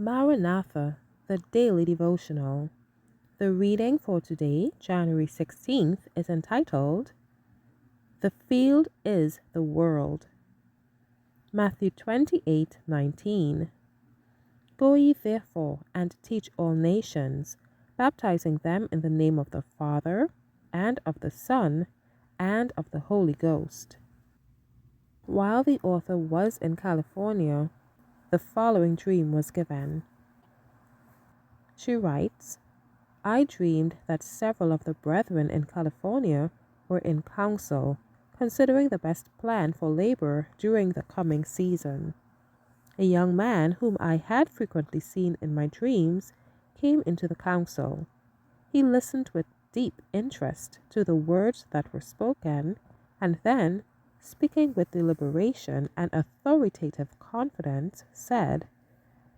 Maranatha, the Daily Devotional. The reading for today, January 16th, is entitled, The Field is the World. Matthew 28:19. Go ye therefore and teach all nations, baptizing them in the name of the Father, and of the Son, and of the Holy Ghost. While the author was in California, the following dream was given. She writes, I dreamed that several of the brethren in California were in council, considering the best plan for labor during the coming season. A young man whom I had frequently seen in my dreams came into the council. He listened with deep interest to the words that were spoken, and then, speaking with deliberation and authoritative confidence, said,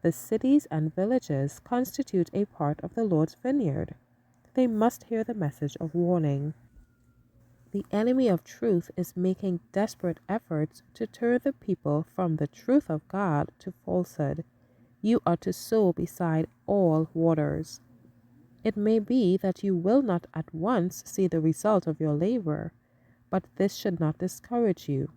The cities and villages constitute a part of the Lord's vineyard. They must hear the message of warning. The enemy of truth is making desperate efforts to turn the people from the truth of God to falsehood. You are to sow beside all waters. It may be that you will not at once see the result of your labor, but this should not discourage you.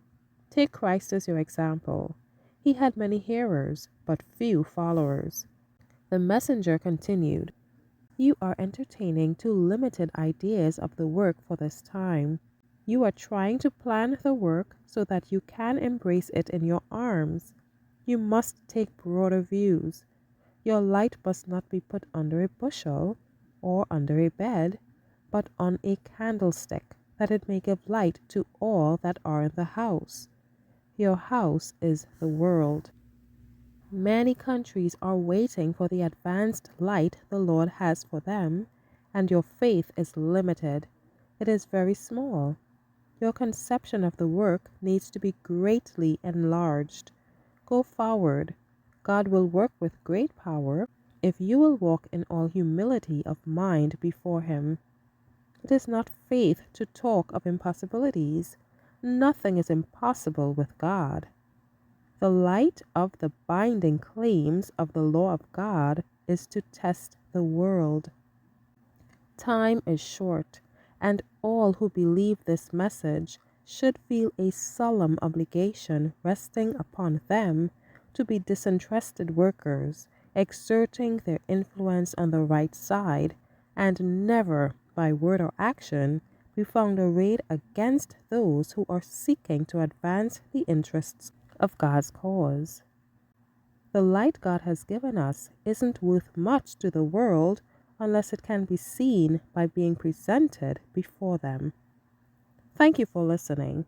Take Christ as your example. He had many hearers, but few followers. The messenger continued, You are entertaining too limited ideas of the work for this time. You are trying to plan the work so that you can embrace it in your arms. You must take broader views. Your light must not be put under a bushel or under a bed, but on a candlestick, that it may give light to all that are in the house. Your house is the world. Many countries are waiting for the advanced light the Lord has for them, and your faith is limited. It is very small. Your conception of the work needs to be greatly enlarged. Go forward. God will work with great power if you will walk in all humility of mind before Him. It is not faith to talk of impossibilities. Nothing is impossible with God. The light of the binding claims of the law of God is to test the world. Time is short, and all who believe this message should feel a solemn obligation resting upon them to be disinterested workers, exerting their influence on the right side, and never, by word or action, be found arrayed against those who are seeking to advance the interests of God's cause. The light God has given us isn't worth much to the world unless it can be seen by being presented before them. Thank you for listening.